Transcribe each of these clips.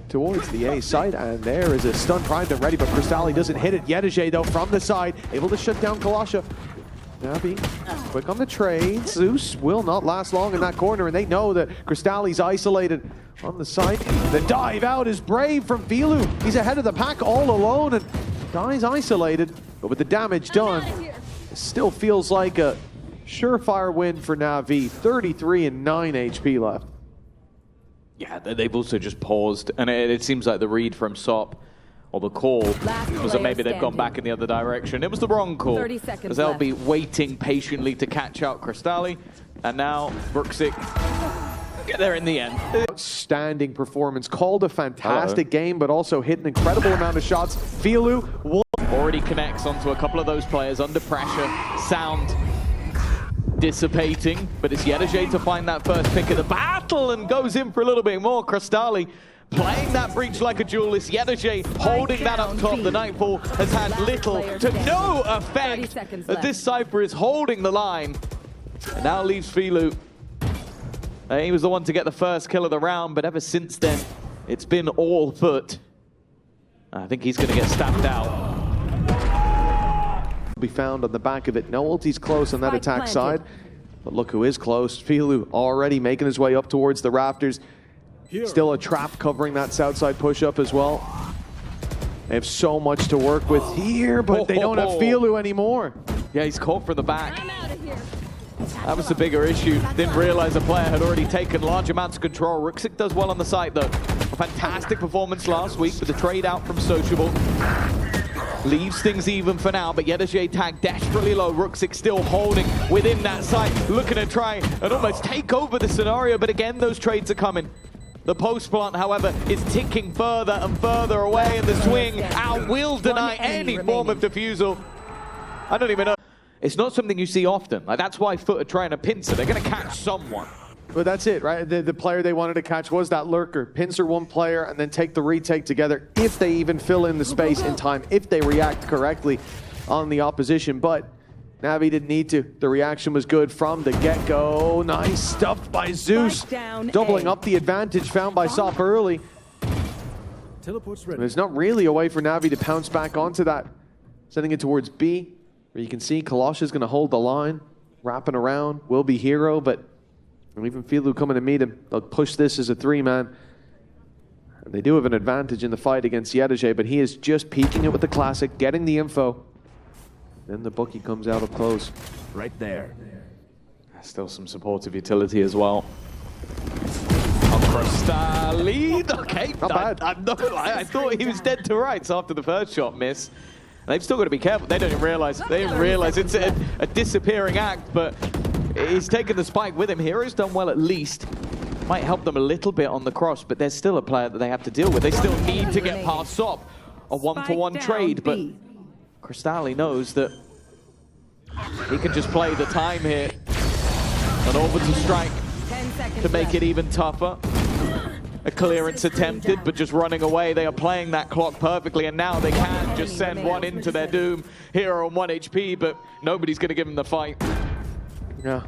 Towards the A site, and there is a stun primed and ready, but Crystalli doesn't hit it. Yedije, though, from the side, able to shut down Kalasha. NAVI, quick on the trade. Zeus will not last long in that corner, and they know that Crystalli's isolated on the side. The dive out is brave from Filu. He's ahead of the pack all alone, and Guy's isolated, but with the damage done, it still feels like a surefire win for NAVI. 33 and 9 HP left. Yeah, they've also just paused, and it seems like the read from SOP, or the call, was that maybe they've gone back in the other direction. It was the wrong call, as they'll be waiting patiently to catch out Crystalli, and now Bruxic get there in the end. Outstanding performance, called a fantastic game, but also hit an incredible amount of shots. Filu already connects onto a couple of those players under pressure. Sound dissipating, but it's Yedije to find that first pick of the battle and goes in for a little bit more. Crystalli playing that breach like a duelist. Yedije holding that up top. The Nightfall has had little to no effect. This Cypher is holding the line and now leaves Filu. He was the one to get the first kill of the round, but ever since then, it's been all FUT. I think he's going to get stamped out. Be found on the back of it. No ulti's close on that attack side, but look who is close. Filu already making his way up towards the rafters. Still a trap covering that south side push-up as well. They have so much to work with here, but they don't have Filu anymore. Yeah, he's caught from the back. That was the bigger issue. Didn't realize the player had already taken large amounts of control. Ruxic does well on the side though. A fantastic performance last week with the trade out from Sociable. Leaves things even for now, but Yedije tag desperately low. Ruxic still holding within that site, looking to try and almost take over the scenario, but again, those trades are coming. The post plant, however, is ticking further and further away, and the swing out will deny any form of defusal. I don't even know. It's not something you see often. Like, that's why FUT are trying to pincer. They're going to catch someone. But that's it, right? The player they wanted to catch was that lurker. Pincer one player and then take the retake together if they even fill in the space in time, if they react correctly on the opposition. But NAVI didn't need to. The reaction was good from the get-go. Nice stuff by Zeus. Doubling up the advantage found by SOP early. There's not really a way for NAVI to pounce back onto that. Sending it towards B, where you can see Kalasha's going to hold the line. Wrapping around, will be hero, but even Filu coming to meet him. They'll push this as a three-man. And they do have an advantage in the fight against Yedije, but he is just peeking it with the classic, getting the info. Then the bookie comes out up close. Right there. Still some supportive utility as well. Crystalli. Okay, not bad. I thought he was dead to rights after the first shot miss. They've still got to be careful. They don't even realize. They didn't realize it's a disappearing act, but he's taken the spike with him. Hero's done well at least. Might help them a little bit on the cross, but there's still a player that they have to deal with. They still need to get past SOP. A one-for-one trade, but Crystalli knows that he can just play the time here. An orbital strike to make it even tougher. A clearance attempted, but just running away. They are playing that clock perfectly, and now they can just send one into their doom. Hero on 1 HP, but nobody's going to give him the fight. Yeah.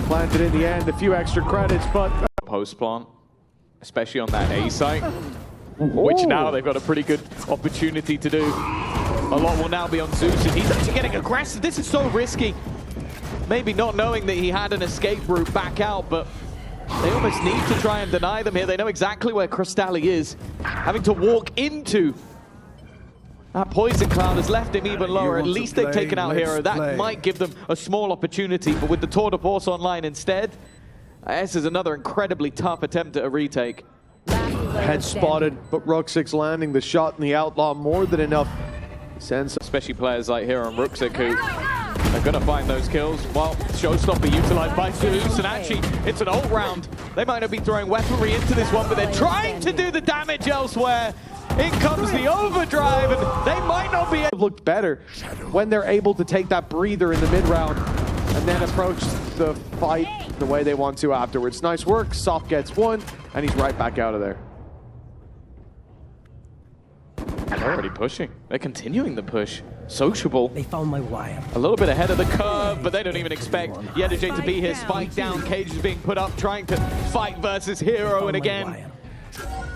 Planted in the end, a few extra credits, but post plant, especially on that A site, which now they've got a pretty good opportunity to do. A lot will now be on Zeus, and he's actually getting aggressive. This is so risky. Maybe not knowing that he had an escape route back out, but they almost need to try and deny them here. They know exactly where Crystalli is. Having to walk into that poison cloud has left him even lower. At least they've taken out Hero. That might give them a small opportunity, but with the Tour de Force online instead, this is another incredibly tough attempt at a retake. Head spotted, but Ruxic's landing the shot in the Outlaw more than enough. Sends especially players like Hero and Ruxic who are going to find those kills. Well, Showstopper utilized by Zeus, and actually it's an ult round. They might not be throwing weaponry into this one, but they're trying to do the damage elsewhere. In comes the overdrive, and they might not be looked better when they're able to take that breather in the mid-round and then approach the fight the way they want to afterwards. Nice work. SOP gets one, and he's right back out of there. They're already pushing. They're continuing the push. Sociable. They found my wire. A little bit ahead of the curve, but they don't even expect Yedije to be here. Spike down, Cage is being put up, trying to fight versus Hero, and again,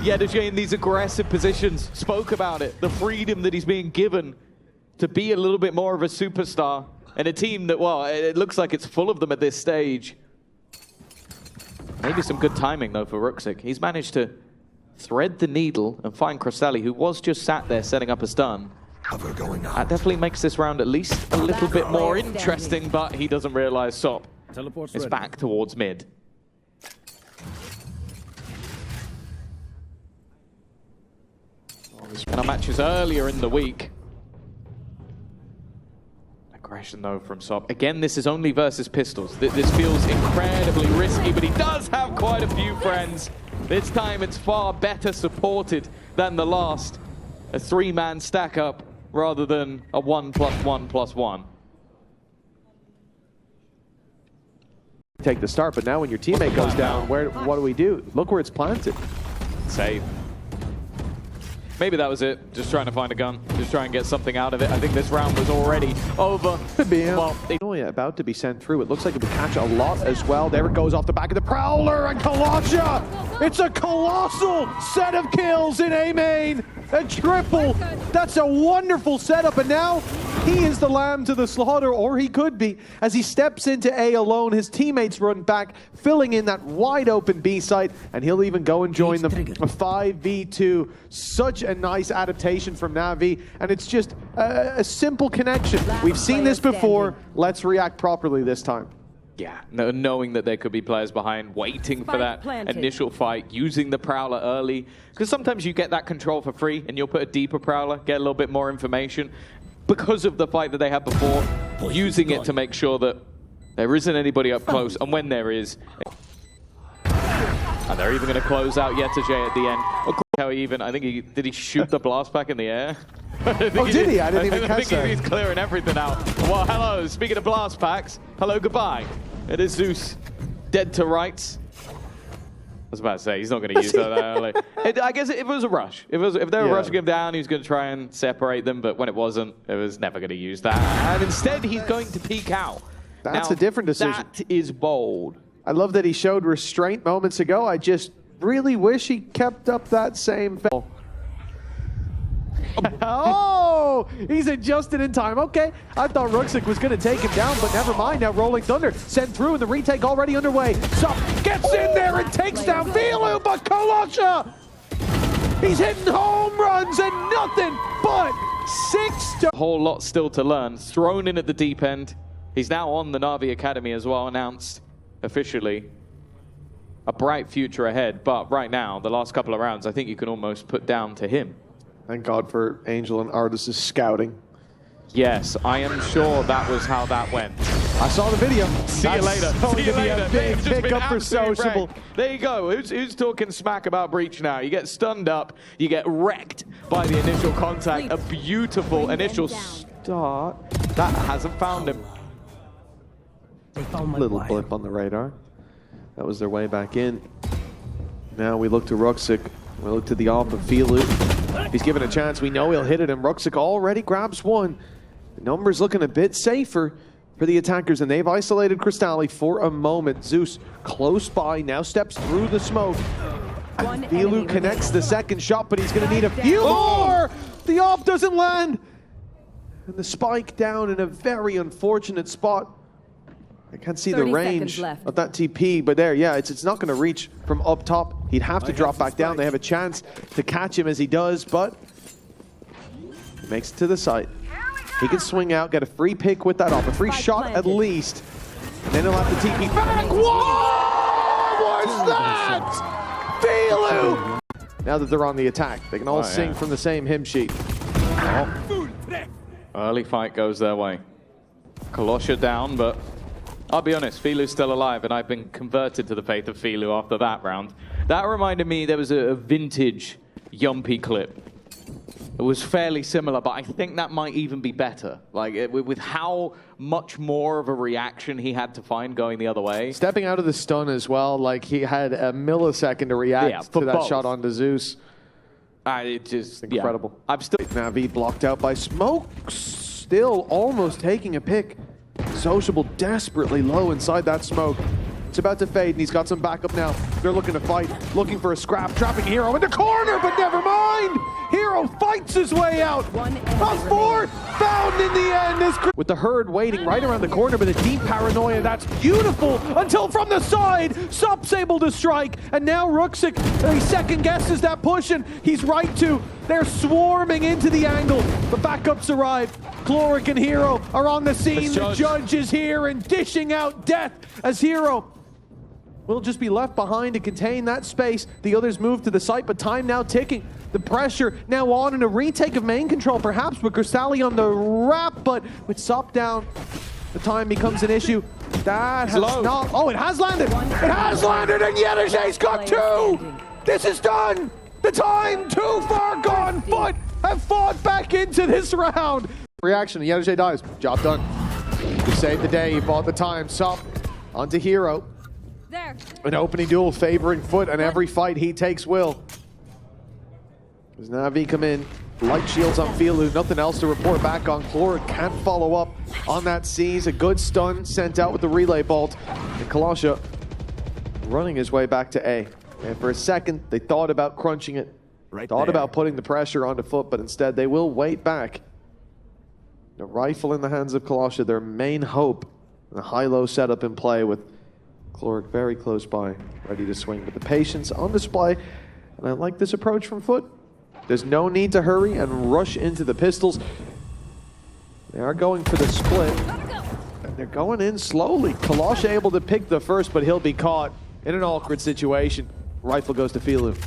Yedajay in these aggressive positions spoke about it, the freedom that he's being given to be a little bit more of a superstar in a team that, well, it looks like it's full of them at this stage. Maybe some good timing, though, for Ruxic. He's managed to thread the needle and find Crystalli, who was just sat there setting up a stun. Cover going on. That definitely makes this round at least a little bit more interesting, but he doesn't realize Sop is back towards mid. And our matches earlier in the week. Aggression though from Sop. Again, this is only versus pistols. This feels incredibly risky, but he does have quite a few friends. This time it's far better supported than the last. A 3-man stack up rather than a 1+1+1. Take the start, but now when your teammate goes down, what do we do? Look where it's planted. Save. Maybe that was it. Just trying to find a gun. Just try and get something out of it. I think this round was already over. Well, about to be sent through. It looks like it would catch a lot as well. There it goes off the back of the Prowler, and Kalasha! It's a colossal set of kills in A main. A triple. That's a wonderful setup, and now he is the lamb to the slaughter, or he could be. As he steps into A alone, his teammates run back, filling in that wide open B site, and he'll even go and join them. A 5v2. Such a nice adaptation from NAVI, and it's just a simple connection. We've seen this before. Let's react properly this time. Yeah, knowing that there could be players behind, waiting for that initial fight, using the Prowler early. Because sometimes you get that control for free, and you'll put a deeper Prowler, get a little bit more information. Because of the fight that they had before, using it to make sure that there isn't anybody up close, and when there is... And they're even going to close out Yetajay at the end. How he even, I think did he shoot the blast back in the air? Oh, did he? I didn't even catch that. I think he's clearing everything out. Well, hello, speaking of blast packs, hello, goodbye. It is Zeus, dead to rights. I was about to say, he's not going to use that early. I guess if it was a rush, if they were rushing him down, he was going to try and separate them, but when it wasn't, it was never going to use that. And instead, he's going to peek out. That's a different decision. That is bold. I love that he showed restraint moments ago. I just really wish he kept up that same... Oh, he's adjusted in time. Okay, I thought Ruxic was going to take him down, but never mind. Now Rolling Thunder sent through and the retake already underway. Sop gets in there and takes down Vilu, but Kalasha! He's hitting home runs and nothing but 6 A whole lot still to learn. Thrown in at the deep end. He's now on the NAVI Academy as well, announced officially. A bright future ahead, but right now, the last couple of rounds, I think you can almost put down to him. Thank God for Angel and Artis' scouting. Yes, I am sure that was how that went. I saw the video. See you later. See you later. Big pickup for Sociable. There you go. Who's talking smack about Breach now? You get stunned up. You get wrecked by the initial contact. A beautiful initial start. That hasn't found him. Little blip on the radar. That was their way back in. Now we look to Ruxic. We look to the off of Filu. He's given a chance. We know he'll hit it, and Ruxic already grabs one. The number's looking a bit safer for the attackers, and they've isolated Crystalli for a moment. Zeus close by, now steps through the smoke. And Filu connects the second shot, but he's going to need a few more! The op doesn't land! And the spike down in a very unfortunate spot. I can't see the range of that TP, but there, yeah, it's not going to reach from up top. He'd have to drop back down. They have a chance to catch him as he does, but he makes it to the site. He can swing out, get a free pick with that off, a free shot at least, and then he'll have the TP back. Whoa! What's that? Filu! Now that they're on the attack, they can all sing from the same hymn sheet. Oh. Early fight goes their way. Kalasha down, but I'll be honest, Filu's still alive, and I've been converted to the faith of Filu after that round. That reminded me, there was a vintage Yumpy clip. It was fairly similar, but I think that might even be better. Like, with how much more of a reaction he had to find going the other way. Stepping out of the stun as well, like he had a millisecond to react to that shot onto Zeus. It's just incredible. Yeah. I'm still... NAVI blocked out by smoke, still almost taking a pick. Sociable desperately low inside that smoke. It's about to fade, and he's got some backup now. They're looking to fight, looking for a scrap, trapping Hero in the corner, but never mind! Hero fights his way out! A fourth found in the end! With the herd waiting right around the corner, but a deep paranoia, that's beautiful! Until from the side, Sup's able to strike, and now Ruxic, he second guesses that push, and he's right to. They're swarming into the angle. The backups arrive. Chloric and Hero are on the scene. The judge is here and dishing out death as Hero will just be left behind to contain that space. The others move to the site, but time now ticking. The pressure now on, and a retake of main control, perhaps with Cristalli on the wrap, but with Sup down, the time becomes an issue. That has not. Oh, it has landed. It has landed, and Yedajay's got two. This is done. The time too far gone. FUT have fought back into this round. Reaction, Yedajay dies. Job done. He saved the day. He bought the time. Sup onto Hero. There. An opening duel favoring FUT, and every fight he takes will. As NAVI come in, light shields on Filu, nothing else to report back on. Chloric can't follow up on that seize. A good stun sent out with the relay bolt. And Kalasha running his way back to A. And for a second, they thought about crunching it. Thought about putting the pressure onto FUT, but instead they will wait back. The rifle in the hands of Kalasha, their main hope. And a high-low setup in play with Chloric very close by, ready to swing. But the patience on display, and I like this approach from FUT. There's no need to hurry and rush into the pistols. They are going for the split, and they're going in slowly. Kalasha able to pick the first, but he'll be caught in an awkward situation. Rifle goes to Filu.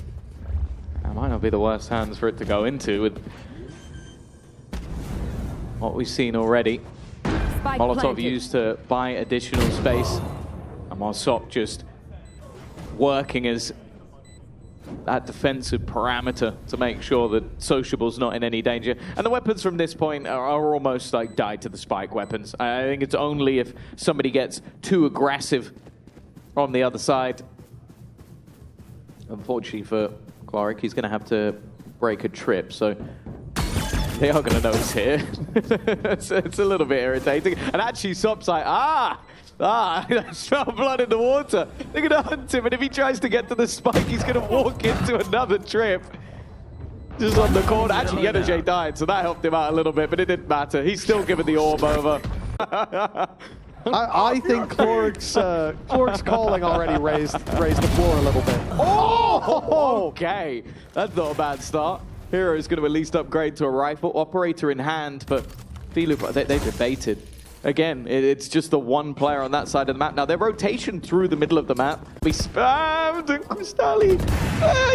That might not be the worst hands for it to go into with what we've seen already. Molotov used to buy additional space, and while Sup just working as that defensive parameter to make sure that Sociable's not in any danger. And the weapons from this point are almost like died to the spike weapons. I think it's only if somebody gets too aggressive on the other side. Unfortunately for Chloric, he's going to have to break a trip, so they are going to notice here. it's a little bit irritating. And actually Sup's like, I smell blood in the water. They're going to hunt him, and if he tries to get to the spike, he's going to walk into another trip. Just on the corner. Actually, Yedajay died, so that helped him out a little bit, but it didn't matter. He's still giving the orb over. I think Chloric's calling already raised the floor a little bit. Oh! Okay. That's not a bad start. Hero is going to at least upgrade to a rifle. Operator in hand, but Filu, they've been baited. Again, it's just the one player on that side of the map. Now, their rotation through the middle of the map. We spammed, and Cristalli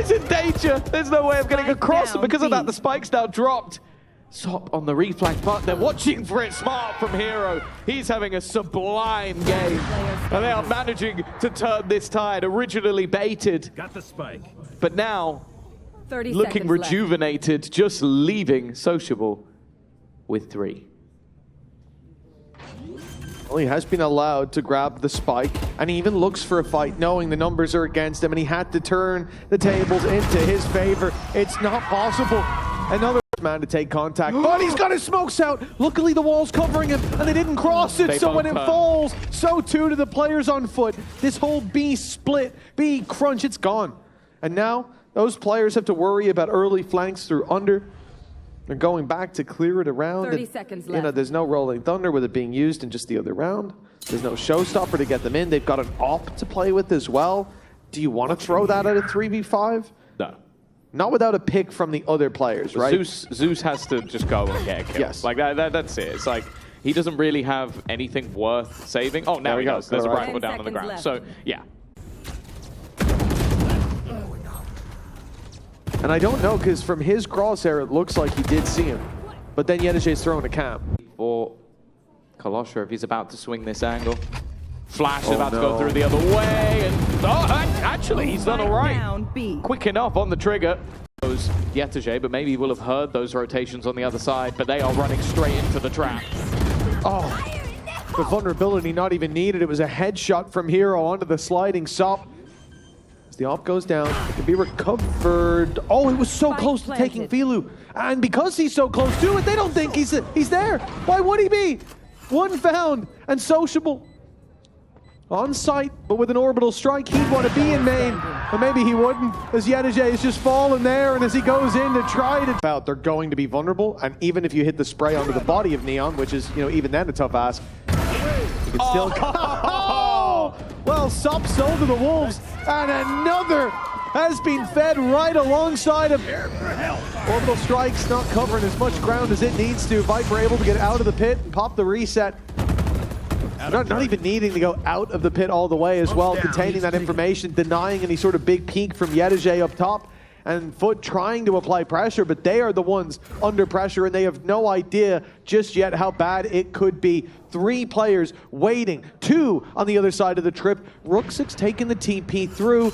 is in danger. There's no way of getting across, and because of that, the spike's now dropped. Sup on the reflank, but they're watching for it smart from Hero. He's having a sublime game, and they are managing to turn this tide. Originally baited, got the spike, but now 30 looking rejuvenated, left. Just leaving Sociable with 3. Well, he has been allowed to grab the spike, and he even looks for a fight, knowing the numbers are against him, and he had to turn the tables into his favor. It's not possible. Another man to take contact, but he's got his smokes out. Luckily, the wall's covering him, and they didn't cross it, so when it falls, so too do the players on FUT. This whole B split, B crunch, it's gone. And now, those players have to worry about early flanks through under. They're going back to clear it around. 30 seconds left. You know, there's no rolling thunder with it being used in just the other round. There's no showstopper to get them in. They've got an op to play with as well. Do you want to throw that at a 3v5? No. Not without a pick from the other players, right? Zeus has to just go and get a kill. Yes. Like that's it. It's like he doesn't really have anything worth saving. Oh, now he does. There's a rifle down on the ground. Left. So, yeah. And I don't know, because from his crosshair, it looks like he did see him. But then Yedajay's throwing a cam. For Kalasha, if he's about to swing this angle. Flash is about to go through the other way. And actually, he's done all right. Quick enough on the trigger. Yedajay, but maybe he will have heard those rotations on the other side, but they are running straight into the trap. Oh, the vulnerability not even needed. It was a headshot from Hero onto the sliding Sup. As the op goes down, it can be recovered. Oh, he was so close to taking Filu. And because he's so close to it, they don't think he's there. Why would he be? One found, and Sociable on site, but with an orbital strike, he'd want to be in main. But maybe he wouldn't, as Yedije is just falling there, and as he goes in to try to... They're going to be vulnerable, and even if you hit the spray onto the body of Neon, which is, you know, even then a tough ask, you can still... Oh! Well, Sup sold to the Wolves, and another has been fed right alongside him. Orbital strike's not covering as much ground as it needs to. Viper able to get out of the pit and pop the reset. Not even needing to go out of the pit all the way as well, containing that information, denying any sort of big peak from Yedije up top. And FUT trying to apply pressure, but they are the ones under pressure, and they have no idea just yet how bad it could be. 3 players waiting, 2 on the other side of the trip. Rooksik's taking the TP through,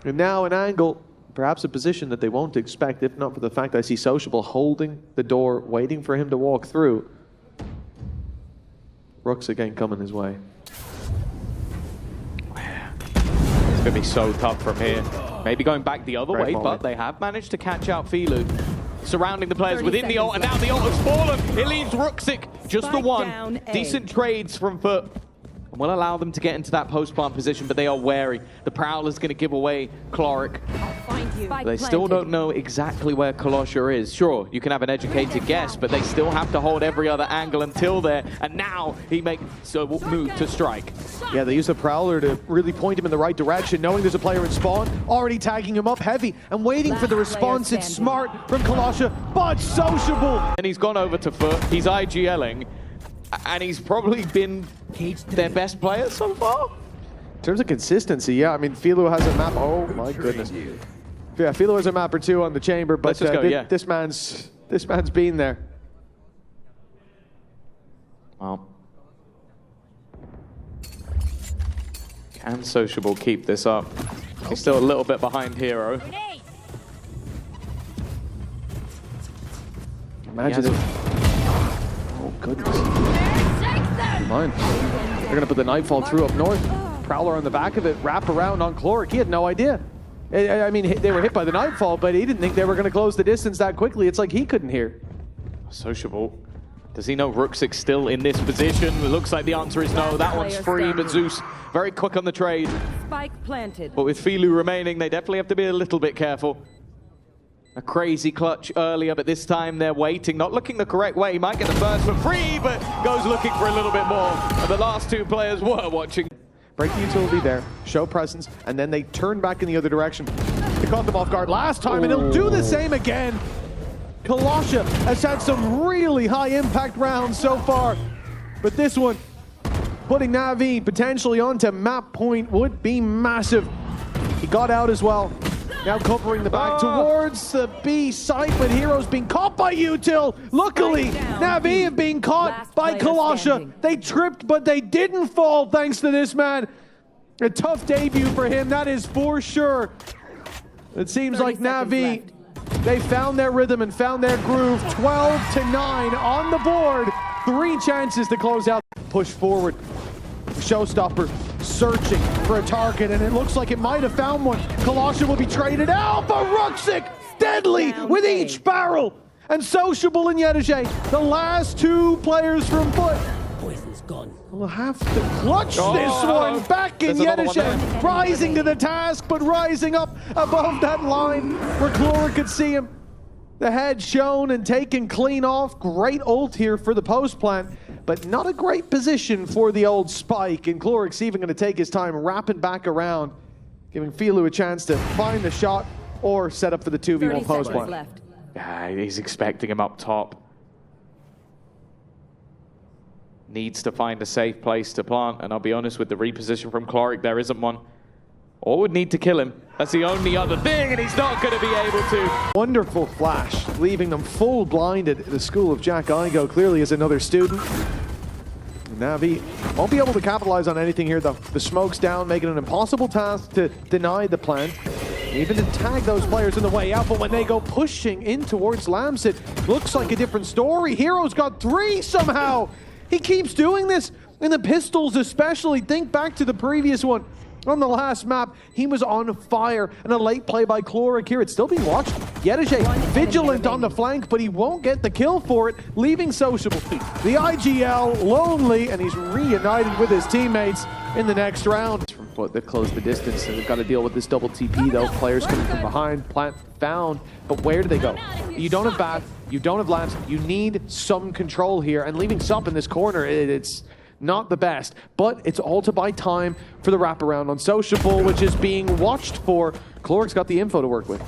and now an angle, perhaps a position that they won't expect, if not for the fact I see Sociable holding the door, waiting for him to walk through. Rookzik ain't coming his way. It's going to be so tough from here. Maybe going back the other way, but they have managed to catch out Filu. Surrounding the players within the ult, and now the ult has fallen. It leaves Rookzik, just the one. Decent trades from FUT. And will allow them to get into that post-plant position, but they are wary. The Prowler's going to give away Cloric. They still don't know exactly where Colossia is. Sure, you can have an educated guess, but they still have to hold every other angle until there. And now he makes a move to strike. Yeah, they use the Prowler to really point him in the right direction, knowing there's a player in spawn, already tagging him up heavy and waiting for the response. It's smart from Colossia, but Sociable. And he's gone over to FUT. He's IGLing. And he's probably been their best player so far. In terms of consistency, yeah, I mean, Filu has a map. Oh my goodness. Yeah, Filu has a map or 2 on the chamber, but Let's just go, yeah. this man's been there. Well, can Sociable keep this up? He's still a little bit behind Hero. Imagine it. Oh goodness. Mine. They're gonna put the Nightfall through up north. Prowler on the back of it, wrap around on Cloric. He had no idea. I mean, they were hit by the Nightfall, but he didn't think they were gonna close the distance that quickly. It's like he couldn't hear. Sociable. Does he know Rooksik's still in this position? It looks like the answer is no. That one's free, but Zeus very quick on the trade. Spike planted. But with Filu remaining, they definitely have to be a little bit careful. A crazy clutch earlier, but this time they're waiting, not looking the correct way. He might get the first for free, but goes looking for a little bit more. And the last 2 players were watching. Break the utility there, show presence, and then they turn back in the other direction. They caught them off guard last time, and he'll do the same again. Colossia has had some really high impact rounds so far, but this one, putting NAVI potentially onto map point would be massive. He got out as well. Now covering the back towards the B site, but Hero's being caught by Util. Luckily, NAVI have been caught by Colossia. They tripped, but they didn't fall thanks to this man. A tough debut for him, that is for sure. It seems like NAVI, they found their rhythm and found their groove. 12-9 on the board. 3 chances to close out. Push forward. Showstopper searching for a target, and it looks like it might have found one. Colossia will be traded out, but Rookzik deadly with each barrel. And Sociable and Yedije, the last 2 players from FUT, will have to clutch this one back in. Yedije rising to the task, but rising up above that line where Cloric could see him. The head shown and taken clean off. Great ult here for the post plant, but not a great position for the old Spike. And Cloric's even going to take his time wrapping back around, giving Filu a chance to find the shot or set up for the 2v1 post plant. Yeah, he's expecting him up top. Needs to find a safe place to plant, and I'll be honest, with the reposition from Cloric, there isn't one. Or would need to kill him. That's the only other thing, and he's not going to be able to. Wonderful flash, leaving them full blinded. The school of Jack Igo clearly is another student. NAVI won't be able to capitalize on anything here, though. The smoke's down, making it an impossible task to deny the plant. Even to tag those players in the way out, but when they go pushing in towards Lamsit, looks like a different story. Hero's got 3 somehow. He keeps doing this, and the pistols especially. Think back to the previous one. On the last map, he was on fire, and a late play by Cloric here. It's still being watched. Yedije vigilant on the flank, but he won't get the kill for it, leaving Sociable. The IGL lonely, and he's reunited with his teammates in the next round. From FUT, they've closed the distance, and they've got to deal with this double TP though. Players coming from behind, plant found, but where do they go? You don't have Bat, you don't have Lance, you need some control here, and leaving Sup in this corner, it's not the best, but it's all to buy time for the wraparound on Sociable, which is being watched for. Cloric's got the info to work with.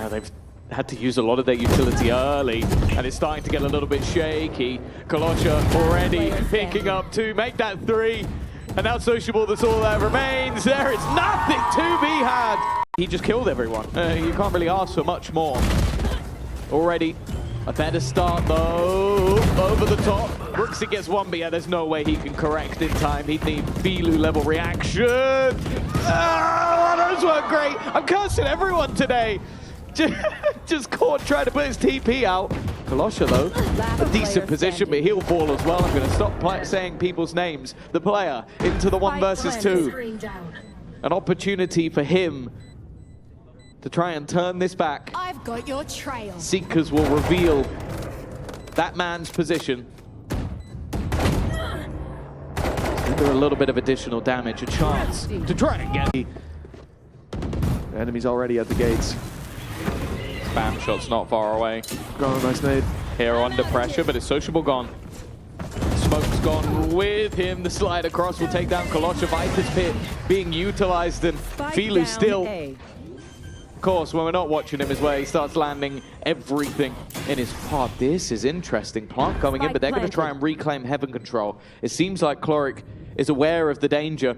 They've had to use a lot of their utility early, and it's starting to get a little bit shaky. Kolosha already picking up 2, make that 3, and now Sociable, that's all that remains. There is nothing to be had. He just killed everyone. You can't really ask for much more. Already a better start though, over the top. Brooksy gets 1, but yeah, there's no way he can correct in time. He'd need Bilu level reaction. Those weren't great. I'm cursing everyone today. Just caught trying to put his TP out. Kolosha though, a decent position, but he'll fall as well. I'm going to stop saying people's names. The player into the 1 versus 2. An opportunity for him to try and turn this back. I've got your trail. Seekers will reveal that man's position. There a little bit of additional damage, a chance to try and get. The enemy's already at the gates. Spam shot's not far away. Gone, nice nade. Here under pressure, but it's Sociable gone. Smoke's gone with him. The slide across will take down Kolosha. Viper's Pit being utilized, and Filu still. Of course, when we're not watching him is where he starts landing everything in his pod. This is interesting. Plant going in, but they're going to try and reclaim heaven control. It seems like Cloric is aware of the danger.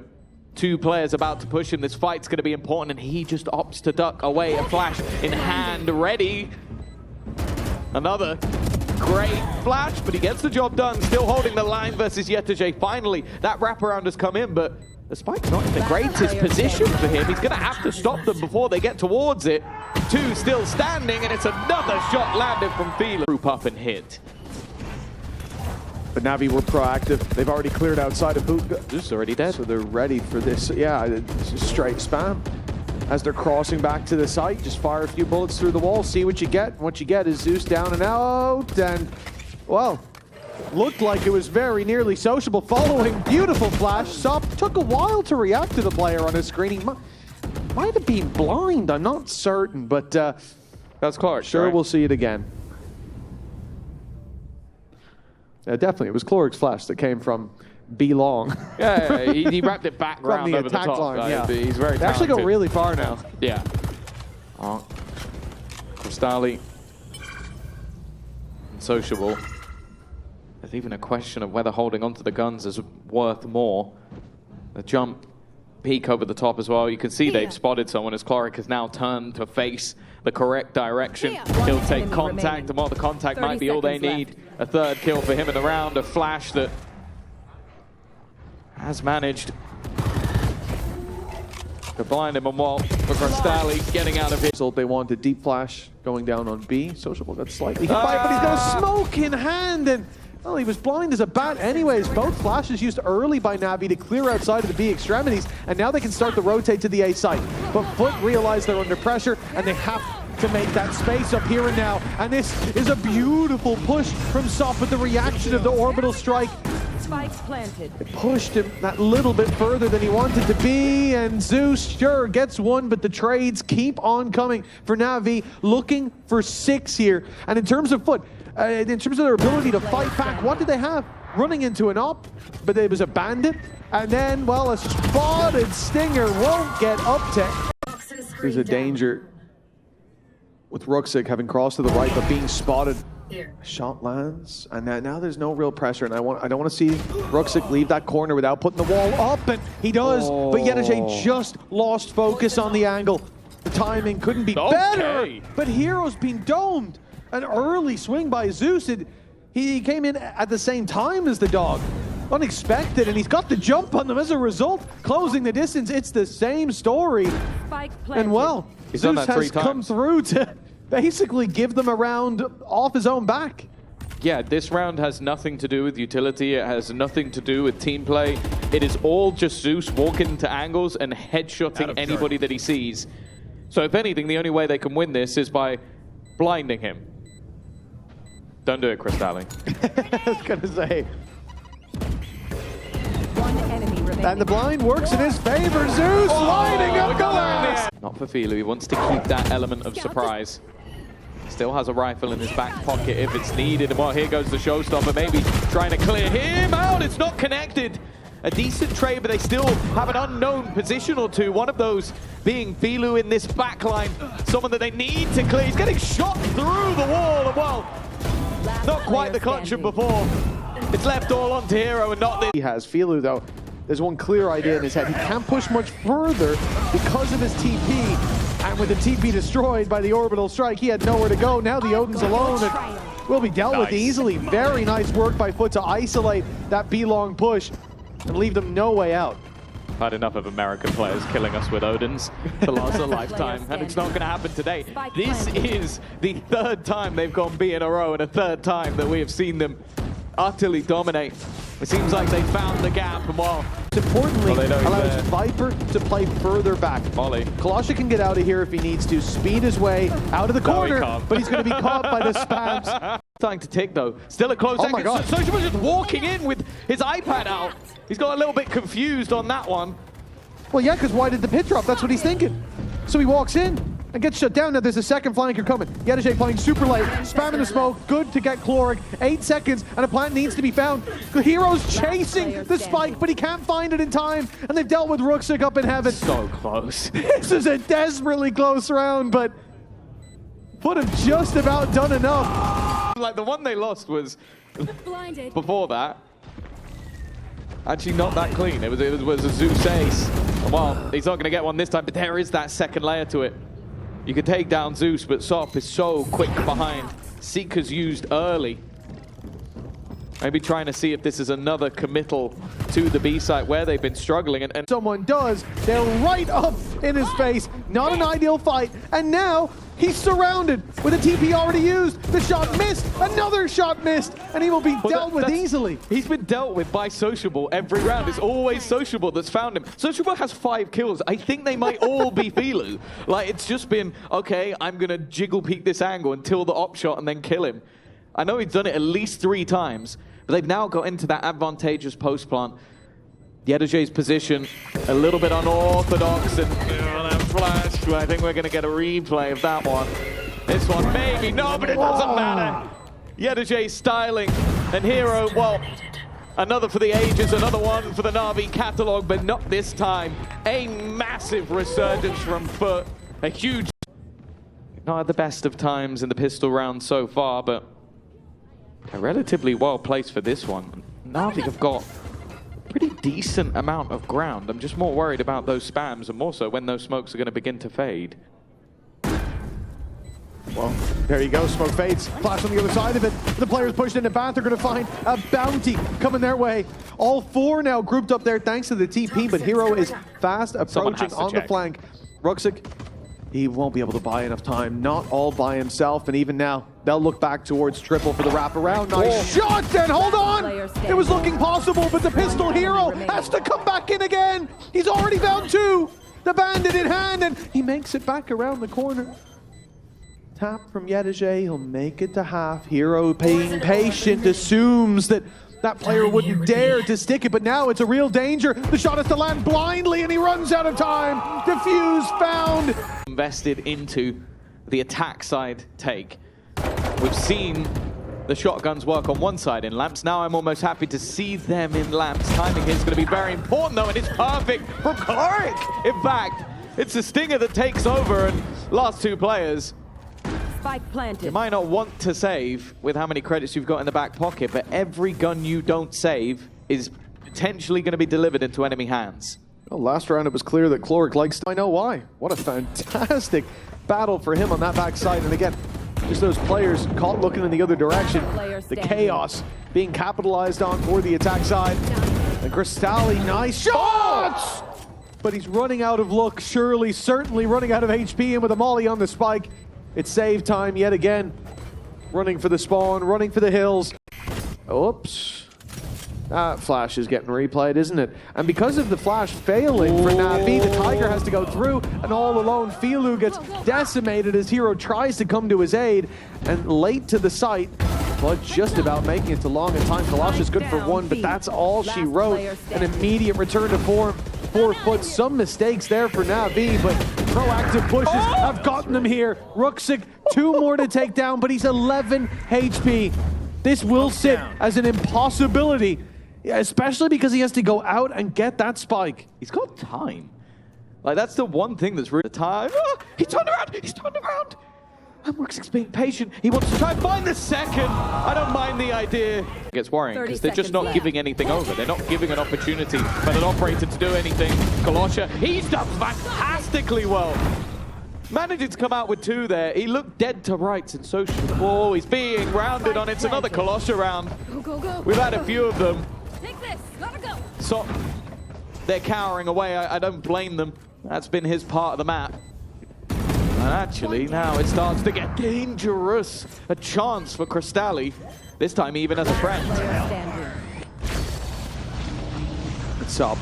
2 players about to push him. This fight's going to be important, and he just opts to duck away. A flash in hand, ready. Another great flash, but he gets the job done. Still holding the line versus Yetege. Finally, that wraparound has come in, but the spike's not in the greatest position for him. He's going to have to stop them before they get towards it. 2 still standing, and it's another shot landed from Filu. Group up and hit. But NAVI were proactive. They've already cleared outside of Boot. This is already dead. So they're ready for this. Yeah, it's just straight spam. As they're crossing back to the site, just fire a few bullets through the wall, see what you get. What you get is Zeus down and out, and, well, looked like it was very nearly Sociable following. Beautiful flash. Sup took a while to react to the player on his screen. He might have been blind, I'm not certain, but that's Clark. Sure, right? We'll see it again. Definitely, it was Cloric's flash that came from B long. Yeah, he wrapped it back from the over attack the top. line. Yeah. He's very They actually go talented. really far now. Yeah. Crystali and Sociable. There's even a question of whether holding onto the guns is worth more. The jump peek over the top as well. You can see they've spotted someone as Cloric has now turned to face the correct direction. He'll take contact, and while the contact might be all they need, a 3rd kill for him in the round. A flash that has managed to blind him, and while for Crystali getting out of it. So they wanted deep flash going down on B. Sociable got slightly hit by it, but he's got a smoke in hand, and well, he was blind as a bat anyways. Both flashes used early by NAVI to clear outside of the B extremities, and now they can start to rotate to the A site. But FUT realize they're under pressure, and they have to make that space up here and now. And this is a beautiful push from Soft with the reaction of the orbital strike. Spikes planted. It pushed him that little bit further than he wanted to be, and Zeus sure gets 1, but the trades keep on coming for NAVI, looking for 6 here. And in terms of FUT, in terms of their ability to fight back, what did they have? Running into an op, but it was a bandit, and then, well, a spotted Stinger won't get up to. There's a danger with Ruxic having crossed to the right, but being spotted. Shot lands, and now there's no real pressure, and I don't want to see Ruxic leave that corner without putting the wall up, and he does, but Yetege just lost focus on the angle. The timing couldn't be better, but Hero's been domed. An early swing by Zeus. He came in at the same time as the dog. Unexpected, and he's got the jump on them as a result. Closing the distance, it's the same story. And well, Zeus has come through to basically give them a round off his own back. Yeah, this round has nothing to do with utility. It has nothing to do with team play. It is all just Zeus walking into angles and headshotting anybody that he sees. So if anything, the only way they can win this is by blinding him. Don't do it, Crystali. I was gonna say. One enemy remaining. And the blind works in his favor. Zeus lining up glass. Not for Filu. He wants to keep that element of surprise. Still has a rifle in his back pocket if it's needed. And well, here goes the showstopper. Maybe trying to clear him out. It's not connected. A decent trade, but they still have an unknown position or two. One of those being Filu in this backline. Someone that they need to clear. He's getting shot through the wall. And well, not quite the clutch of before. It's left all onto Hero and not this. He has Filu though. There's one clear idea in his head. He can't push much further because of his TP. And with the TP destroyed by the orbital strike, he had nowhere to go. Now the Odin's alone and will be dealt with easily. Very nice work by FUT to isolate that B-long push and leave them no way out. Had enough of American players killing us with Odins to last a lifetime, and it's not going to happen today. This is the third time they've gone B in a row, and a third time that we have seen them utterly dominate. It seems like they found the gap, and well, importantly, allows Viper to play further back. Molly. Kalasha can get out of here if he needs to, speed his way out of the corner, but he's going to be caught by the spams. Starting to tick though. Still a close second. My God. Social was just walking in with his iPad out. He's got a little bit confused on that one. Well, yeah, because why did the pit drop? That's what he's thinking. So he walks in and gets shut down. Now there's a second flanker coming. Yedajay playing super late, spamming the smoke. Good to get Chloric. 8 seconds, and a plant needs to be found. The Hero's chasing the spike, but he can't find it in time. And they've dealt with Ruxic up in heaven. So close. This is a desperately close round, but FUT have just about done enough. Like the one they lost was Blinded. before that. Actually not that clean. It was a Zeus ace. Well, he's not going to get one this time, but there is that second layer to it. You can take down Zeus, but Sop is so quick behind. Seeker's used early. Maybe trying to see if this is another committal to the B site where they've been struggling. And someone does, they're right up in his face. Not an ideal fight. And now he's surrounded with a TP already used. The shot missed, another shot missed, and he will be dealt with easily. He's been dealt with by Sociable every round. It's always Sociable that's found him. Sociable has 5 kills. I think they might all be Filu. Like, it's just been, okay, I'm going to jiggle peek this angle until the op shot and then kill him. I know he's done it at least 3 times, but they've now got into that advantageous post plant. Yedajay's position a little bit unorthodox, and that flash. I think we're going to get a replay of that one. This one maybe, no, but it doesn't matter. Yedajay styling, and Hero, well, another for the ages, another one for the NAVI catalog, but not this time. A massive resurgence from FUT, a huge, not at the best of times in the pistol round so far, but they're relatively well placed for this one. NAVI have got pretty decent amount of ground. I'm just more worried about those spams, and more so when those smokes are going to begin to fade. Well, there you go, smoke fades. Flash on the other side of it. The players pushed into Bath. They're going to find a bounty coming their way. All 4 now grouped up there thanks to the TP, but Hero is fast approaching on the flank. Ruxic, he won't be able to buy enough time. Not all by himself, and even now, they'll look back towards triple for the wraparound. Nice shot, and hold on! It was looking possible, but the pistol Hero has to come back in again. He's already found 2. The bandit in hand, and he makes it back around the corner. Tap from Yedajay, he'll make it to half. Hero being patient, assumes that that player wouldn't dare to stick it, but now it's a real danger. The shot has to land blindly, and he runs out of time. Defuse found. Invested into the attack side take. We've seen the shotguns work on one side in Lamps. Now I'm almost happy to see them in Lamps. Timing here is going to be very important though, and it's perfect from Chloric. In fact, it's the Stinger that takes over, and last 2 players. Spike planted. You might not want to save with how many credits you've got in the back pocket, but every gun you don't save is potentially going to be delivered into enemy hands. Well, last round it was clear that Chloric likes to. I know why. What a fantastic battle for him on that backside. And again, just those players caught looking in the other direction. The chaos being capitalized on for the attack side. And Crystalli, nice shots! But he's running out of luck, surely, certainly running out of HP, and with a molly on the spike, it's save time yet again. Running for the spawn, running for the hills. Oops. That flash is getting replayed, isn't it? And because of the flash failing for NAVI, the Tiger has to go through, and all alone, Filu gets decimated as Hero tries to come to his aid, and late to the site, but just about making it to long in time. Kalasha's good for one, but that's all she wrote. An immediate return to form. 4 foot, some mistakes there for NAVI, but proactive pushes have gotten them here. Ruxic, 2 more to take down, but he's 11 HP. This will sit as an impossibility, especially because he has to go out and get that spike. He's got time. Like, that's the one thing that's really time. Oh, he turned around! He's turned around! And Ruxic's being patient. He wants to try and find the second. I don't mind the idea. It gets worrying because they're just not giving anything over. They're not giving an opportunity for an operator to do anything. Kalasha, he's done fantastically well. Managing to come out with 2 there. He looked dead to rights and so should. Oh, he's being rounded on. It's another Kalasha round. We've had a few of them. Take this. Gotta go. So they're cowering away. I don't blame them. That's been his part of the map. And actually, now it starts to get dangerous. A chance for Crystalli. This time even as a friend. It's up.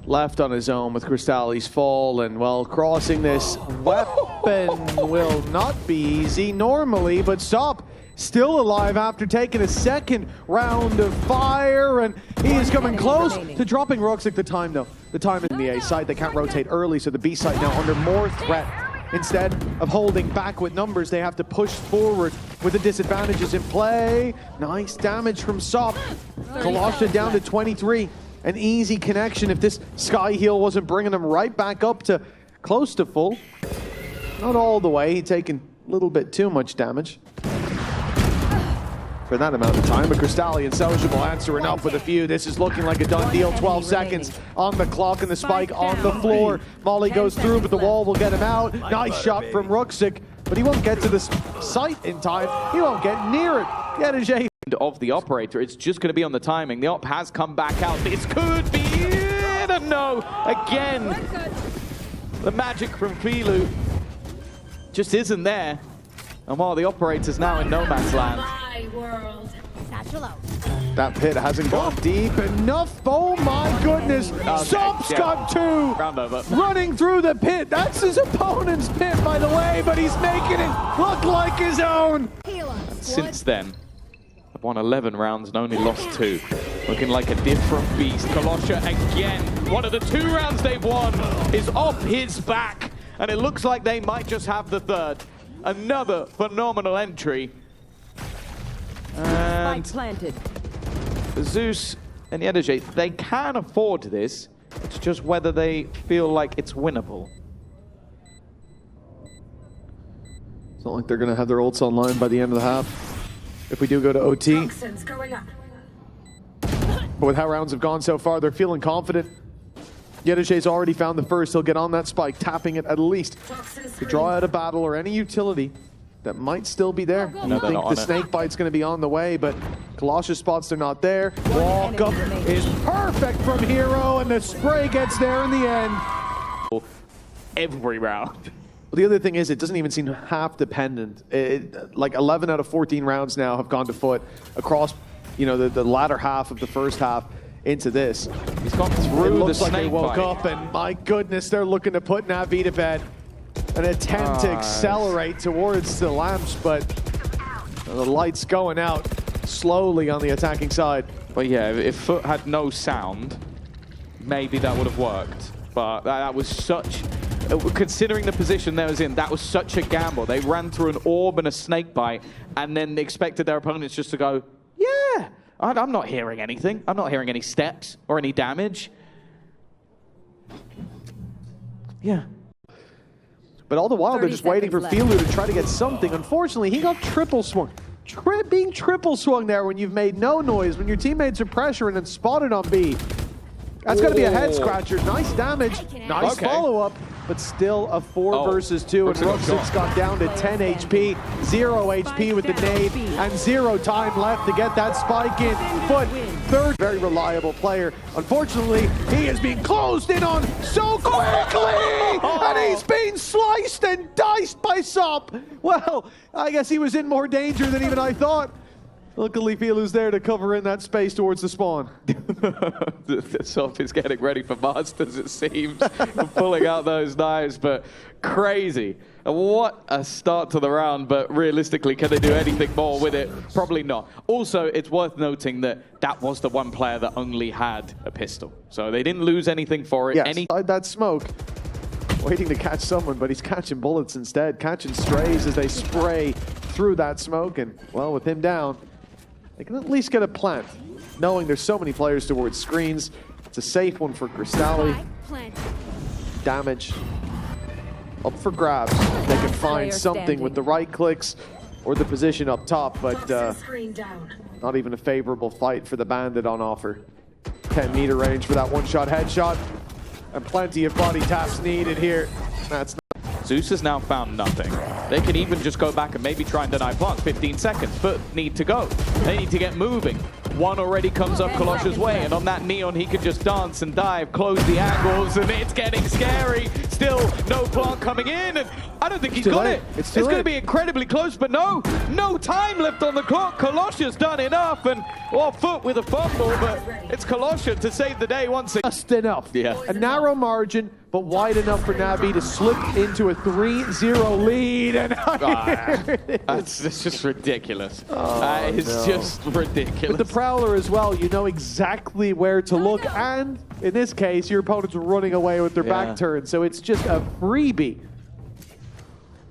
Left on his own with Crystalli's fall, and well, crossing this weapon will not be easy normally, but Sop still alive after taking a second round of fire, and he is coming close to dropping Ruxic. The time though, the time in the A side, they can't rotate early, so the B side now under more threat. Instead of holding back with numbers, they have to push forward with the disadvantages in play. Nice damage from Sop. Kalasha down to 23. An easy connection if this Sky Heal wasn't bringing him right back up to close to full. Not all the way, he'd taken a little bit too much damage for that amount of time, but Crystalli and Sociable answering up with a few. This is looking like a done deal. 12 seconds on the clock and the spike on the floor. Molly goes through, but the wall will get him out. Nice shot from Ruxic, but he won't get to the site in time. He won't get near it. Get Of the operator, it's just going to be on the timing. The op has come back out. This could be it. And no, again, the magic from Filu just isn't there. And while the operator's now in no man's land. That pit hasn't gone deep enough. Oh my goodness. Sop's got 2. Round over. Running through the pit. That's his opponent's pit, by the way, but he's making it look like his own. Since then, I've won 11 rounds and only lost 2. Looking like a different beast. Kalasha again. One of the 2 rounds they've won is off his back. And it looks like they might just have the 3rd. Another phenomenal entry. And Zeus and Yedajay, they can afford this. It's just whether they feel like it's winnable. It's not like they're going to have their ults online by the end of the half. If we do go to OT. But with how rounds have gone so far, they're feeling confident. Yedajay's already found the first. He'll get on that spike, tapping it at least to draw out a battle or any utility that might still be there. You think the snake bite's going to be on the way, but Kalasha's spots are not there. Walk up is perfect from Hero, and the spray gets there in the end. Every round. Well, the other thing is, it doesn't even seem half dependent. Like 11 out of 14 rounds now have gone to FUT across, you know, the latter half of the first half into this. He's gone through the snake like they woke up, and my goodness, they're looking to put NAVI to bed and attempt to accelerate towards the lamps, but the light's going out slowly on the attacking side. But yeah, if FUT had no sound, maybe that would have worked. But that was such, considering the position they was in, that was such a gamble. They ran through an orb and a snake bite, and then they expected their opponents just to go, yeah, I'm not hearing anything. I'm not hearing any steps or any damage. Yeah. But all the while, they're just waiting for Filu to try to get something. Unfortunately, he got triple swung. Being triple swung there when you've made no noise, when your teammates are pressuring and spotted on B. That's got to be a head scratcher. Nice damage. Nice follow-up. But still a 4 versus 2, and Ruxic's got down to 10 HP, 0 HP with the nade, and 0 time left to get that spike in. FUT, third very reliable player. Unfortunately, he is being closed in on so quickly, and he's being sliced and diced by Sop. Well, I guess he was in more danger than even I thought. Luckily, Filu's there to cover in that space towards the spawn. The Sop is getting ready for Masters, it seems, pulling out those knives, but crazy. What a start to the round, but realistically, can they do anything more with it? Probably not. Also, it's worth noting that that was the one player that only had a pistol. So they didn't lose anything for it. Yes, that smoke. Waiting to catch someone, but he's catching bullets instead. Catching strays as they spray through that smoke. And, well, with him down, they can at least get a plant. Knowing there's so many players towards screens. It's a safe one for Crystalli. Damage up for grabs. They can find something with the right clicks or the position up top, but not even a favorable fight for the Bandit on offer. 10-meter range for that one-shot headshot, and plenty of body taps needed here. That's not. Zeus has now found nothing. They can even just go back and maybe try and deny plant. 15 seconds. FUT need to go. They need to get moving. One already comes up Kolosha's way, and on that neon he can just dance and dive, close the angles, and it's getting scary. Still no plant coming in, and I don't think he's got it. It's going to be incredibly close, but no time left on the clock. Kolosha's done enough, and well, FUT with a fumble, but it's Kolosha to save the day once again. Just enough. Yeah. A narrow margin, but wide enough for NAVI to slip into a 3-0 lead. And that's just ridiculous. That is just ridiculous. With the Prowler as well, you know exactly where to look, and in this case, your opponent's running away with their back turned, so it's just a freebie.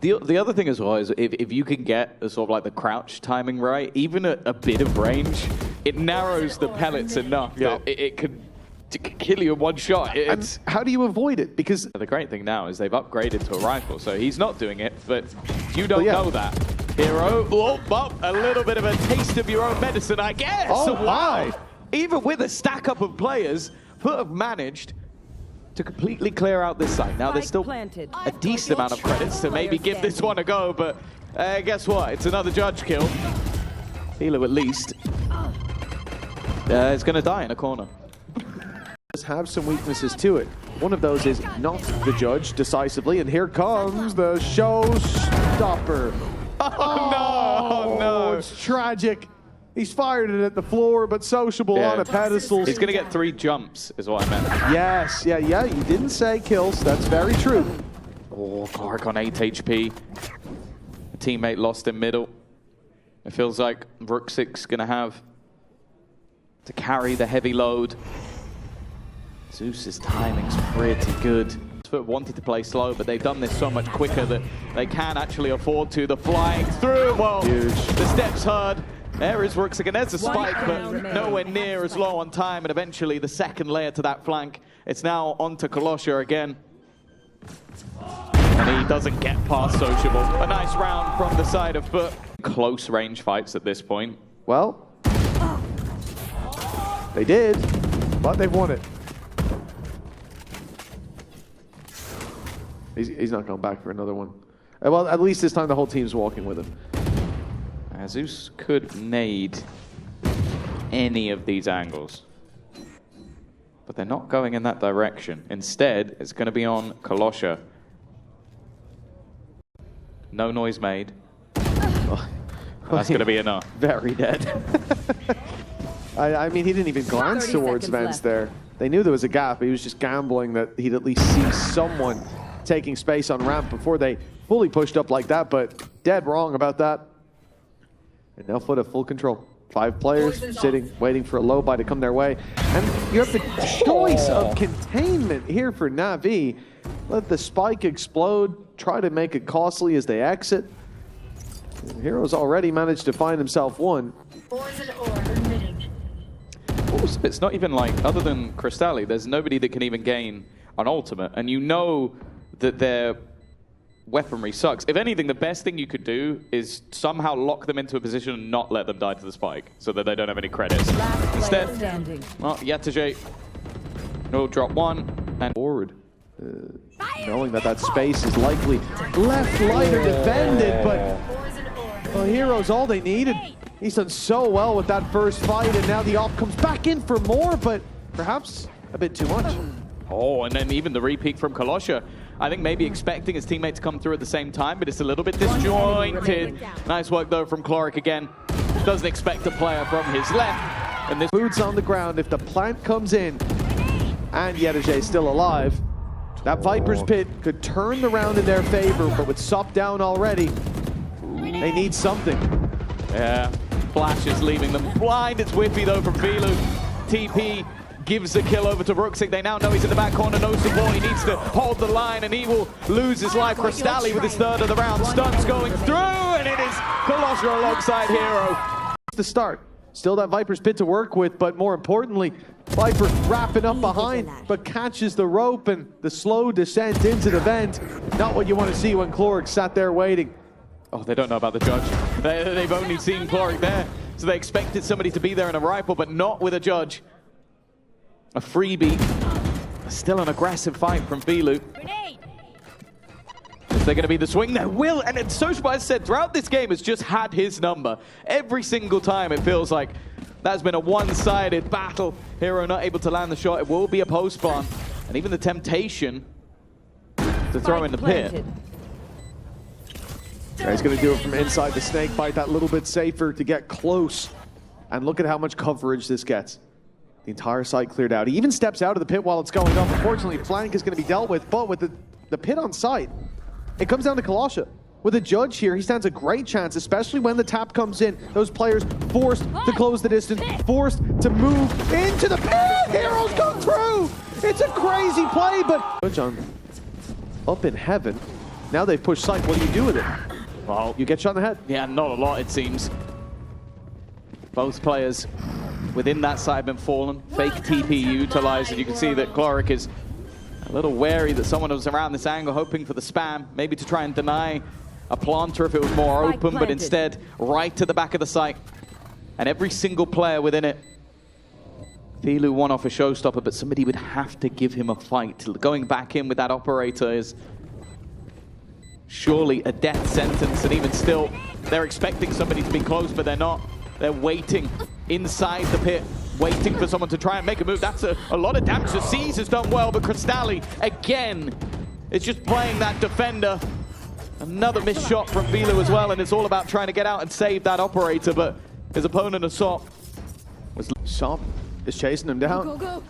The other thing as well is if you can get a sort of like the crouch timing right, even a bit of range, it narrows the pellets enough that it could kill you in one shot. And how do you avoid it? Because the great thing now is they've upgraded to a rifle, so he's not doing it, but you don't know that. Hero, a little bit of a taste of your own medicine, I guess. Oh, wow. Even with a stack up of players, FUT have managed to completely clear out this site. Now there's still a decent amount of credits to maybe give this one a go, but guess what? It's another judge kill. Hilo at least. It's going to die in a corner. Have some weaknesses to it. One of those is not the judge decisively, and here comes the showstopper. Oh no! It's tragic. He's fired it at the floor, but sociable on a pedestal. He's going to get 3 jumps, is what I meant. Yes, yeah, you didn't say kills. That's very true. Oh, Clark on 8 HP. A teammate lost in middle. It feels like Rooksik's going to have to carry the heavy load. Zeus's timing's pretty good. FUT wanted to play slow, but they've done this so much quicker that they can actually afford to. The flying through, well, the steps heard. There is Rooksik, and there's a spike, but nowhere near as low on time, and eventually the second layer to that flank. It's now onto Kolosha again. And he doesn't get past Sociable. A nice round from the side of FUT. Close range fights at this point. Well, they did, but they've won it. He's not going back for another one. Well, at least this time the whole team's walking with him. Zeus could nade any of these angles, but they're not going in that direction. Instead, it's going to be on Kolosha. No noise made. That's going to be enough. Very dead. I mean, he didn't even glance towards Vents there. They knew there was a gap. He was just gambling that he'd at least see someone taking space on ramp before they fully pushed up like that, but dead wrong about that. And now FUT have full control. 5 players sitting, waiting for a low buy to come their way. And you have the choice of containment here for NAVI. Let the spike explode, try to make it costly as they exit. And Hero's already managed to find himself one. It's not even like, other than Crystalli, there's nobody that can even gain an ultimate. And you know that their weaponry sucks. If anything, the best thing you could do is somehow lock them into a position and not let them die to the spike so that they don't have any credits. Instead, well, Yataje will drop 1 and forward. Knowing that space is likely left lighter defended, but well, Hero's all they needed. He's done so well with that first fight, and now the op comes back in for more, but perhaps a bit too much. Oh, and then even the repeat from Kolosha. I think maybe expecting his teammate to come through at the same time, but it's a little bit disjointed. Nice work, though, from Klorik again. Doesn't expect a player from his left. And this boots on the ground if the plant comes in. And Yetaje is still alive. That Viper's Pit could turn the round in their favor, but with Sup down already, they need something. Yeah, Flash is leaving them blind. It's whiffy though from Velu. TP gives the kill over to Ruxic. They now know he's in the back corner, no support. He needs to hold the line and he will lose his life. Crystalli with his third of the round. Stun's going through and it is Colossia alongside Hero. The start. Still that Viper's Pit to work with, but more importantly, Viper wrapping up behind, but catches the rope and the slow descent into the vent. Not what you want to see when Cloric sat there waiting. Oh, they don't know about the judge. They've only seen Cloric there, so they expected somebody to be there in a rifle, but not with a judge. A freebie. Still an aggressive fight from Velu. Is there going to be the swing? There will, and it's Social, as I said, throughout this game has just had his number. Every single time it feels like that's been a one-sided battle. Hero not able to land the shot. It will be a post-spawn. And even the temptation to throw in the pit. He's going to do it from inside the snake bite, that little bit safer to get close. And look at how much coverage this gets. The entire site cleared out. He even steps out of the pit while it's going up. Unfortunately, flank is going to be dealt with, but with the pit on site, it comes down to Colossia. With a judge here, he stands a great chance, especially when the tap comes in. Those players forced to close the distance, forced to move into the pit. Heroes come through. It's a crazy play, but judge on up in heaven. Now they've pushed site. What do you do with it? Well, you get shot in the head. Yeah, not a lot, it seems. Both players within that side have been fallen. Fake TP utilized, and you can see that Cloric is a little wary that someone was around this angle, hoping for the spam, maybe to try and deny a planter if it was more open, but instead right to the back of the site. And every single player within it. Velu won off a showstopper, but somebody would have to give him a fight. Going back in with that operator is surely a death sentence, and even still, they're expecting somebody to be close, but they're not. They're waiting inside the pit, waiting for someone to try and make a move. That's a lot of damage. The Seas has done well, but Crystalli, again, is just playing that defender. Another missed shot from Velu as well, and it's all about trying to get out and save that operator, but his opponent, Asop, was... Asop is chasing him down. Go, go.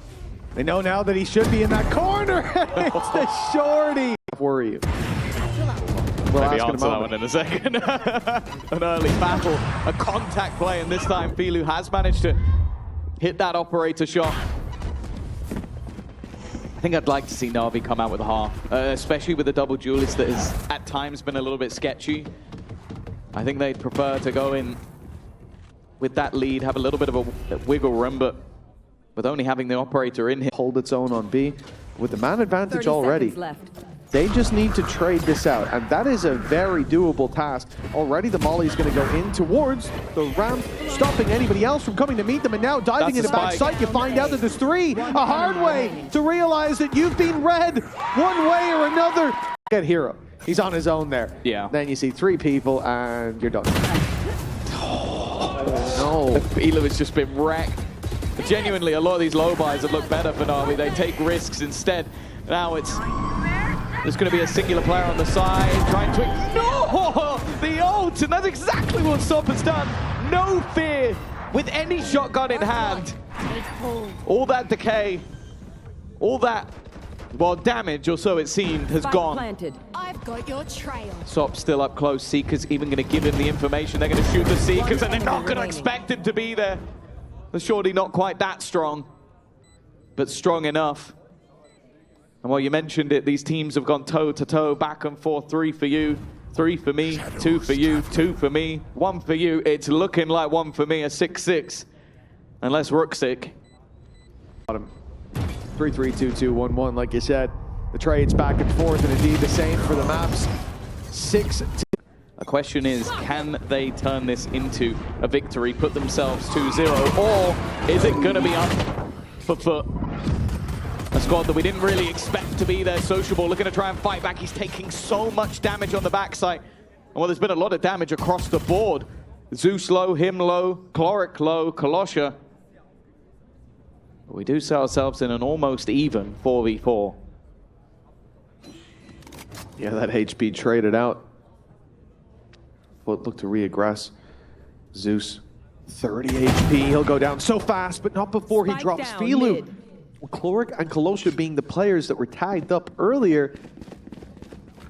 They know now that he should be in that corner. It's the shorty. Were you? We'll maybe answer that one in a second. An early battle, a contact play, and this time Velu has managed to hit that operator shot. I think I'd like to see NAVI come out with a half, especially with the double duelist that has at times been a little bit sketchy. I think they'd prefer to go in with that lead, have a little bit of a wiggle room, but with only having the operator in here. Hold its own on B. With the man advantage 30 already, left. they just need to trade this out, and that is a very doable task. Already the Molly is going to go in towards the ramp, stopping anybody else from coming to meet them, and now diving into back site, you find out that there's three. A hard way to realize that you've been read one way or another. Get Hero. He's on his own there. Yeah. Then you see three people, and you're done. Oh, no. Velu has just been wrecked. Genuinely, a lot of these low buys have looked better for NAVI. They take risks instead. Now there's going to be a singular player on the side trying to... No! The ult! And that's exactly what Sop has done. No fear with any shotgun in hand. All that decay, all that, well, damage or so it seemed, has gone. I've got your trail. Sop still up close. Seeker's even going to give him the information. They're going to shoot the Seekers, and they're not going to expect him to be there. They're surely not quite that strong, but strong enough. And while you mentioned it, these teams have gone toe-to-toe, back and forth. 3 for you, 3 for me, 2 for you, 2 for me, 1 for you. It's looking like 1 for me, a 6-6. Unless Ruxic. 3-3-2-2-1-1, like you said. The trades back and forth, and indeed the same for the maps. 6-2. The question is, can they turn this into a victory, put themselves 2-0, or is it going to be up for FUT? A squad that we didn't really expect to be there. Sociable looking to try and fight back. He's taking so much damage on the backside. And well, there's been a lot of damage across the board. Zeus low, him low, Cloric low, Colossia. But we do see ourselves in an almost even 4v4. Yeah, that HP traded out. Look to re-aggress. Zeus, 30 HP. He'll go down so fast, but not before he drops Velu. Cloric and Kolosha being the players that were tagged up earlier.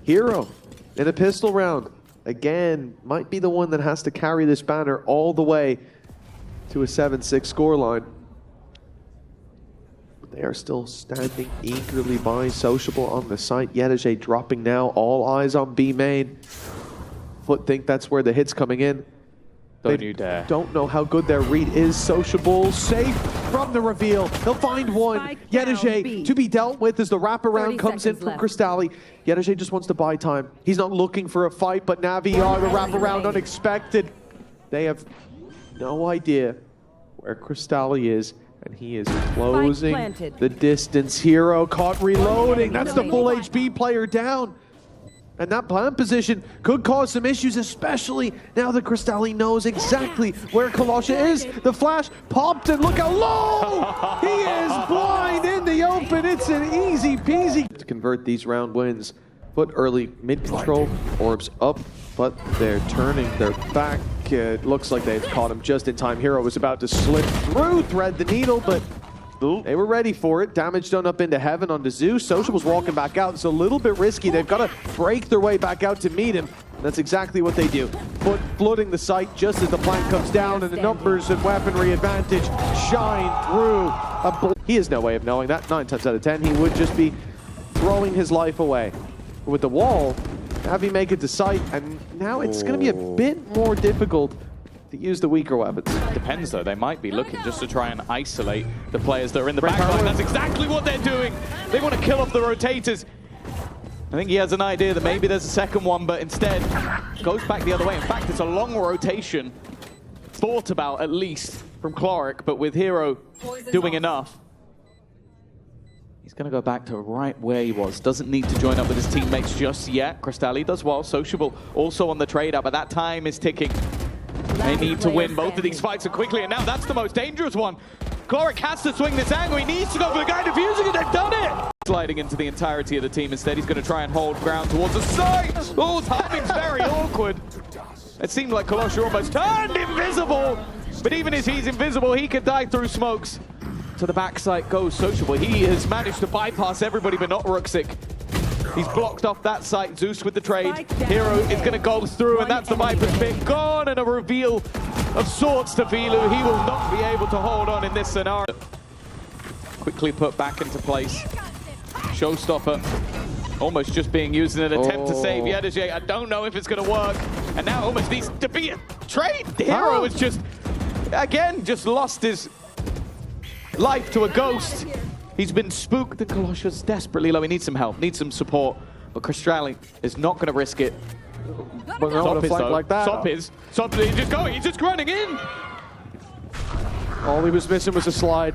Hero in a pistol round. Again, might be the one that has to carry this banner all the way to a 7-6 scoreline. They are still standing eagerly by. Sociable on the site. Yedege dropping now. All eyes on B main. FUT think that's where the hit's coming in. Don't you dare. Don't know how good their read is. Sociable, safe from the reveal. They'll find one. Yedege to be dealt with as the wraparound comes in from Crystalli. Yedege just wants to buy time. He's not looking for a fight, but NAVI are the wraparound unexpected. They have no idea where Crystalli is, and he is closing the distance. Hero caught reloading. That's the full HP player down. And that plant position could cause some issues, especially now that Crystalli knows exactly where Kolosha is. The flash popped, and look how low! He is blind in the open. It's an easy peasy. To convert these round wins. FUT early mid-control, orbs up, but they're turning their back. It looks like they've caught him just in time. Hero was about to slip through, thread the needle, but they were ready for it. Damage done up into heaven onto Zeus. Sociable's walking back out. It's a little bit risky. They've got to break their way back out to meet him. That's exactly what they do. FUT flooding the site just as the plant comes down, and the numbers and weaponry advantage shine through. He has no way of knowing that. 9 times out of 10, he would just be throwing his life away. But with the wall, NAVI make it to site, and now it's going to be a bit more difficult to use the weaker weapons. Depends though, they might be looking just to try and isolate the players that are in the backline. That's exactly what they're doing. They want to kill off the rotators. I think he has an idea that maybe there's a second one, but instead goes back the other way. In fact, it's a long rotation, thought about at least from Cloric, but with Hero doing enough, he's going to go back to right where he was. Doesn't need to join up with his teammates just yet. Crystalli does well. Sociable also on the trade out, but that time is ticking. They need to win both of these fights quickly, and now that's the most dangerous one. Cloric has to swing this angle. He needs to go for the guy defusing it. They've done it! Sliding into the entirety of the team instead. He's going to try and hold ground towards the side. Oh, timing's very awkward. It seemed like Kolosha almost turned invisible, but even as he's invisible, he could die through smokes. To the backside goes Sociable. He has managed to bypass everybody but not Ruxic. He's blocked off that site. Zeus with the trade. Hero is going to go through, and that's the Viper's pick. Gone, and a reveal of sorts to Vilu. He will not be able to hold on in this scenario. Quickly put back into place. Showstopper almost just being used in an attempt to save Yedege. I don't know if it's going to work. And now almost needs to be a trade. The Hero has just, again, just lost his life to a ghost. He's been spooked. The Kolosha's desperately low. He needs some help, needs some support. But Crystalli is not going to risk it. But not a fight like that. Sop is just going. He's just running in. All he was missing was a slide.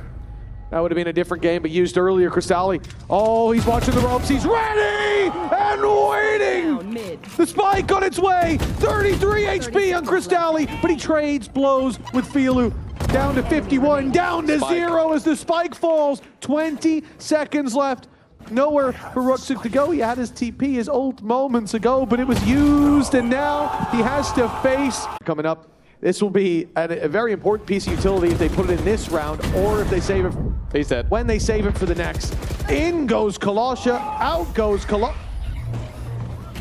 That would have been a different game, but used earlier. Crystalli. Oh, he's watching the ropes. He's ready and waiting. The spike on its way. 33 HP on Crystalli, but he trades blows with Filu. Down to 51, down to 0 as the spike falls. 20 seconds left. Nowhere for Ruxic to go. He had his TP, his ult moments ago, but it was used, and now he has to face. Coming up, this will be a very important piece of utility if they put it in this round, or if they save it. He's dead. When they save it for the next. In goes Kolosha, out goes Kolosha.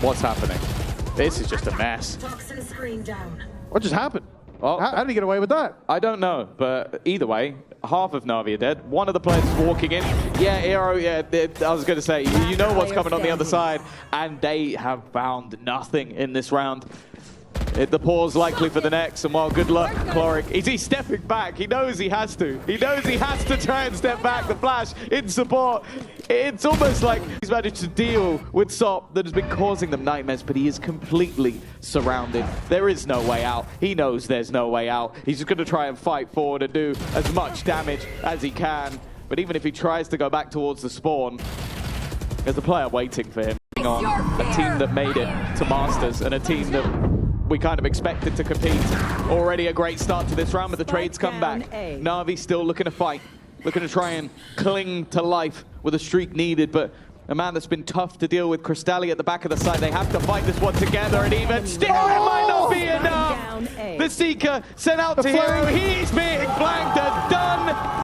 What's happening? This is just a mess. What just happened? Well, how did he get away with that? I don't know, but either way, half of NAVI are dead. One of the players is walking in. Yeah, Hero, yeah, I was going to say, you know what's coming on the other side, and they have found nothing in this round. The pause likely for the next, and well, good luck, Cloric. Is he stepping back? He knows he has to. He knows he has to try and step back. The flash in support. It's almost like he's managed to deal with Sop that has been causing them nightmares, but he is completely surrounded. There is no way out. He knows there's no way out. He's just going to try and fight forward and do as much damage as he can. But even if he tries to go back towards the spawn, there's a player waiting for him. On a team that made it to Masters, and a team that we kind of expected to compete. Already a great start to this round, but the trades come back. NAVI still looking to fight, looking to try and cling to life with a streak needed, but a man that's been tough to deal with. Crystalli at the back of the side. They have to fight this one together, and even still it might not be enough. The Seeker sent out to Hero. He's being blanked and done.